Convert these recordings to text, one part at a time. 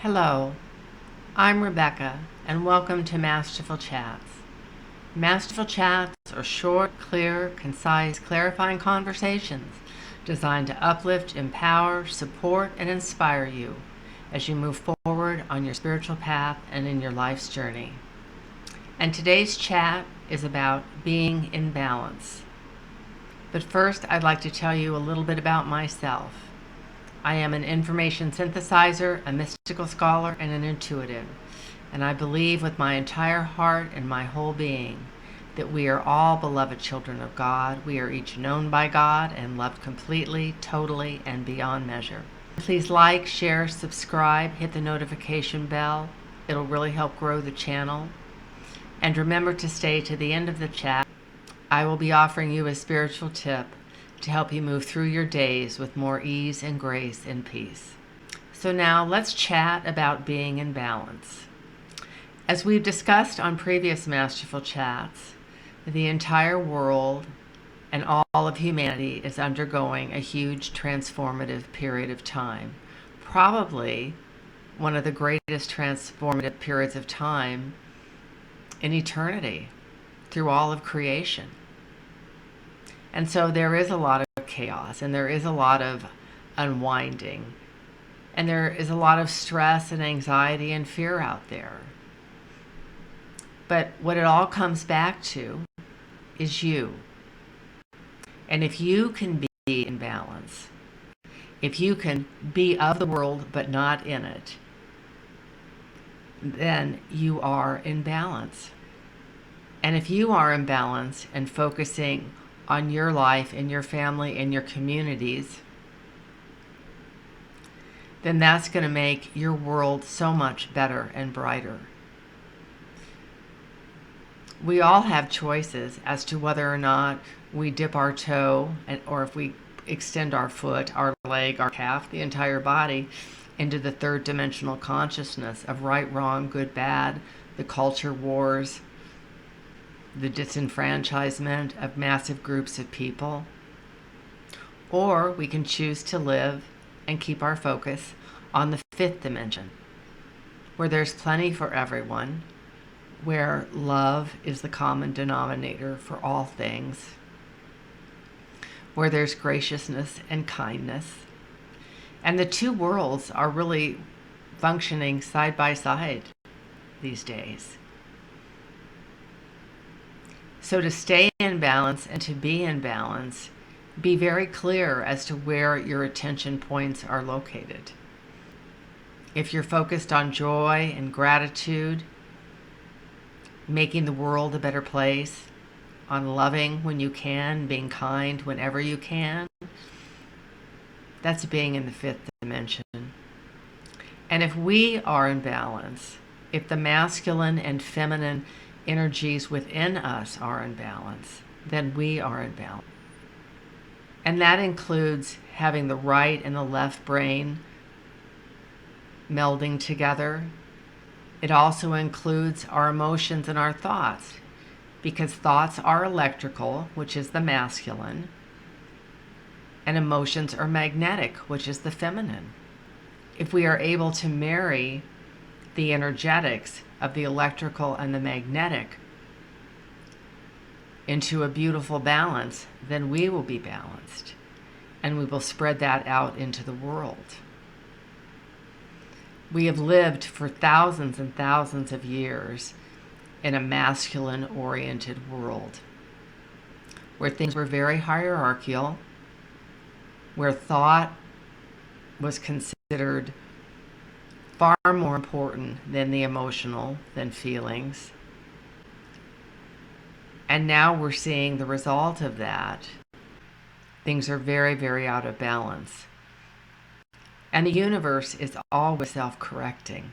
Hello, I'm Rebecca, and welcome to Masterful Chats. Masterful Chats are short, clear, concise, clarifying conversations designed to uplift, empower, support, and inspire you as you move forward on your spiritual path and in your life's journey. And today's chat is about being in balance. But first, I'd like to tell you a little bit about myself. I am an information synthesizer, a mystical scholar, and an intuitive. And I believe with my entire heart and my whole being that we are all beloved children of God. We are each known by God and loved completely, totally, and beyond measure. Please like, share, subscribe, hit the notification bell. It'll really help grow the channel. And remember to stay to the end of the chat. I will be offering you a spiritual tip to help you move through your days with more ease and grace and peace. So now let's chat about being in balance. As we've discussed on previous Masterful Chats, the entire world and all of humanity is undergoing a huge transformative period of time. Probably one of the greatest transformative periods of time in eternity through all of creation. And so there is a lot of chaos, and there is a lot of unwinding, and there is a lot of stress and anxiety and fear out there. But what it all comes back to is you. And if you can be in balance, if you can be of the world but not in it, then you are in balance. And if you are in balance and focusing on your life and your family and your communities, then that's going to make your world so much better and brighter. We all have choices as to whether or not we dip our toe or if we extend our foot, our leg, our calf, the entire body into the third dimensional consciousness of right, wrong, good, bad, the culture wars, the disenfranchisement of massive groups of people. Or we can choose to live and keep our focus on the fifth dimension, where there's plenty for everyone, where love is the common denominator for all things, where there's graciousness and kindness. And the two worlds are really functioning side by side these days. So to stay in balance and to be in balance, be very clear as to where your attention points are located. If you're focused on joy and gratitude, making the world a better place, on loving when you can, being kind whenever you can, that's being in the fifth dimension. And if we are in balance, if the masculine and feminine energies within us are in balance, then we are in balance. And that includes having the right and the left brain melding together. It also includes our emotions and our thoughts, because thoughts are electrical, which is the masculine, and emotions are magnetic, which is the feminine. If we are able to marry the energetics of the electrical and the magnetic into a beautiful balance, then we will be balanced, and we will spread that out into the world. We have lived for thousands and thousands of years in a masculine-oriented world, where things were very hierarchical, where thought was considered far more important than the emotional, than feelings. And now we're seeing the result of that. Things are very, very out of balance. And the universe is always self-correcting.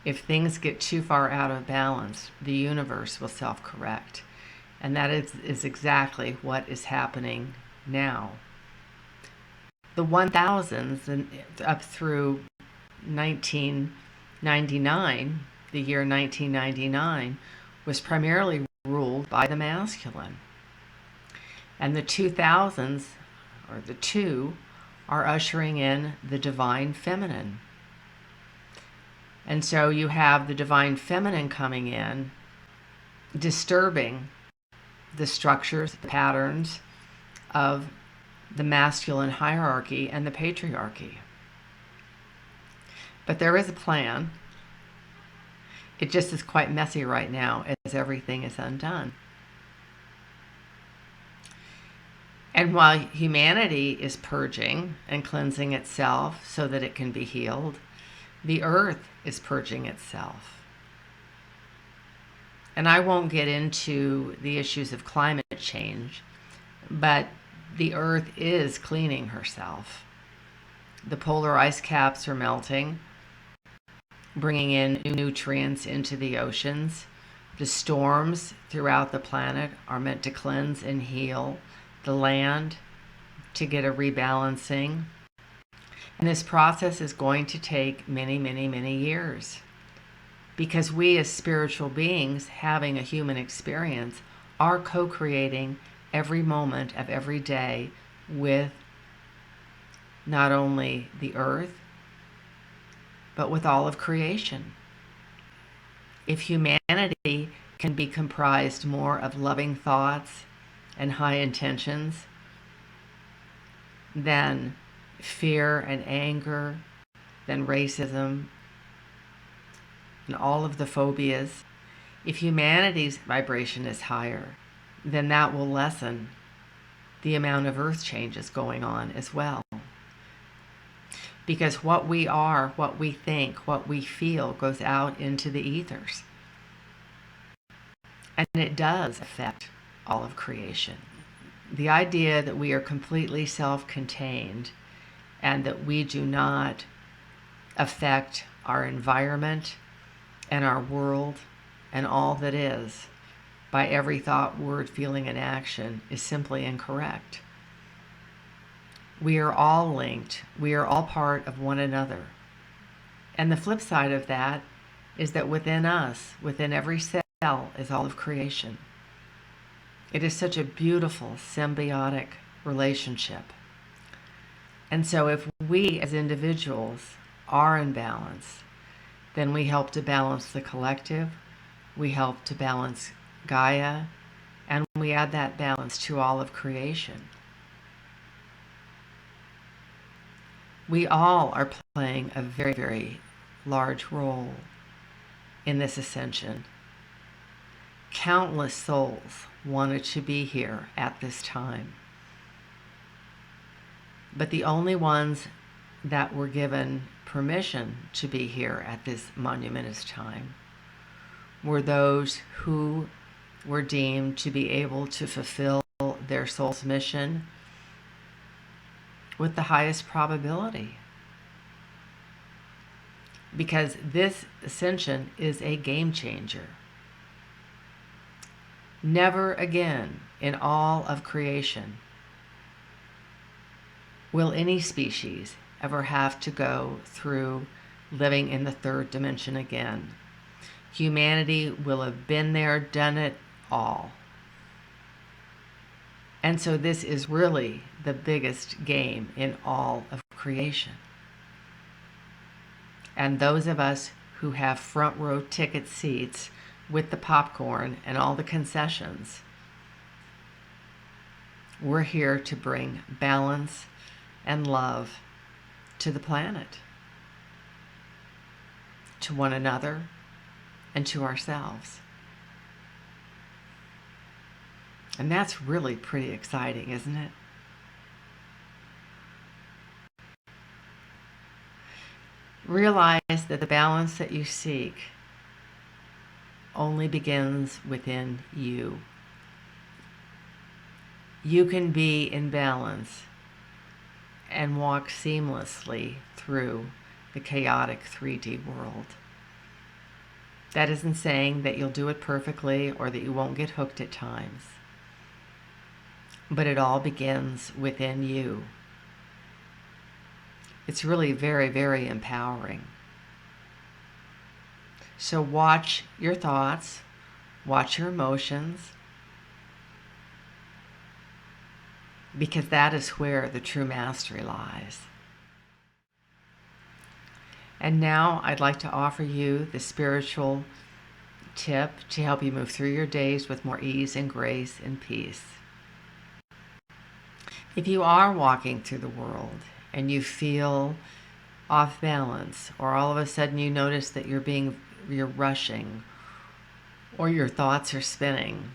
If things get too far out of balance, the universe will self-correct. And that is exactly what is happening now. The 1000s and up through 1999, the year 1999, was primarily ruled by the masculine. And the 2000s, or the two, are ushering in the divine feminine. And so you have the divine feminine coming in, disturbing the structures, the patterns of the masculine hierarchy and the patriarchy. But there is a plan. It just is quite messy right now as everything is undone. And while humanity is purging and cleansing itself so that it can be healed, the earth is purging itself. And I won't get into the issues of climate change, but the earth is cleaning herself. The polar ice caps are melting, bringing in new nutrients into the oceans. The storms throughout the planet are meant to cleanse and heal the land, to get a rebalancing. And this process is going to take many, many, many years. Because we as spiritual beings having a human experience are co-creating every moment of every day with not only the earth, but with all of creation. If humanity can be comprised more of loving thoughts and high intentions than fear and anger, than racism, and all of the phobias, if humanity's vibration is higher, then that will lessen the amount of earth changes going on as well. Because what we are, what we think, what we feel goes out into the ethers. And it does affect all of creation. The idea that we are completely self-contained and that we do not affect our environment and our world and all that is by every thought, word, feeling, and action is simply incorrect. We are all linked. We are all part of one another. And the flip side of that is that within us, within every cell, is all of creation. It is such a beautiful symbiotic relationship. And so if we as individuals are in balance, then we help to balance the collective, we help to balance Gaia, and we add that balance to all of creation. We all are playing a very, very large role in this ascension. Countless souls wanted to be here at this time. But the only ones that were given permission to be here at this monumentous time were those who were deemed to be able to fulfill their soul's mission with the highest probability. Because this ascension is a game changer. Never again in all of creation will any species ever have to go through living in the third dimension again. Humanity will have been there, done it all. And so this is really the biggest game in all of creation. And those of us who have front row ticket seats with the popcorn and all the concessions, we're here to bring balance and love to the planet, to one another, and to ourselves. And that's really pretty exciting, isn't it? Realize that the balance that you seek only begins within you. You can be in balance and walk seamlessly through the chaotic 3D world. That isn't saying that you'll do it perfectly or that you won't get hooked at times. But it all begins within you. It's really very, very empowering. So watch your thoughts, watch your emotions, because that is where the true mastery lies. And now I'd like to offer you the spiritual tip to help you move through your days with more ease and grace and peace. If you are walking through the world and you feel off balance, or all of a sudden you notice that you're rushing, or your thoughts are spinning,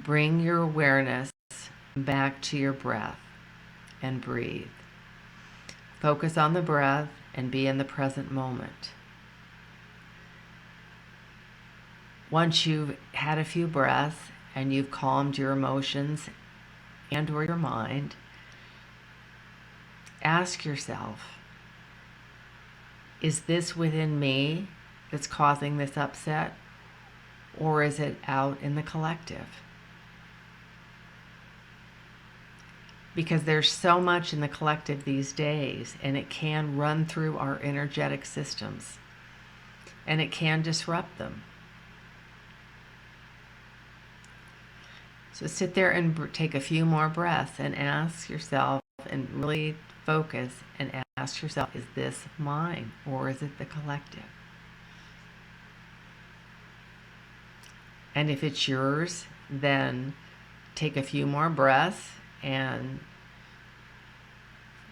bring your awareness back to your breath and breathe. Focus on the breath and be in the present moment. Once you've had a few breaths and you've calmed your emotions and or your mind, ask yourself, is this within me that's causing this upset, or is it out in the collective? Because there's so much in the collective these days, and it can run through our energetic systems, and it can disrupt them. So sit there and take a few more breaths and ask yourself, and really focus and ask yourself, is this mine or is it the collective? And if it's yours, then take a few more breaths and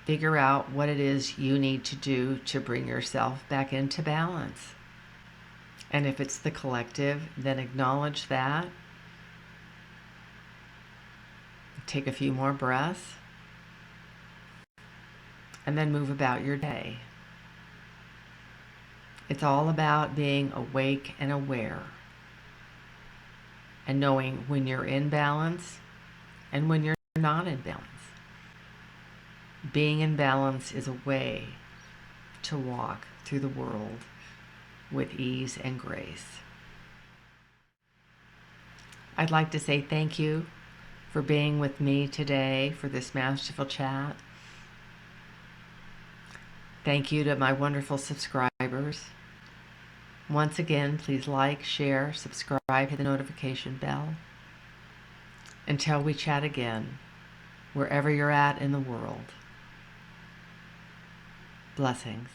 figure out what it is you need to do to bring yourself back into balance. And if it's the collective, then acknowledge that. Take a few more breaths and then move about your day. It's all about being awake and aware and knowing when you're in balance and when you're not in balance. Being in balance is a way to walk through the world with ease and grace. I'd like to say thank you for being with me today for this Masterful Chat. Thank you to my wonderful subscribers. Once again, please like, share, subscribe, hit the notification bell. Until we chat again, wherever you're at in the world. Blessings.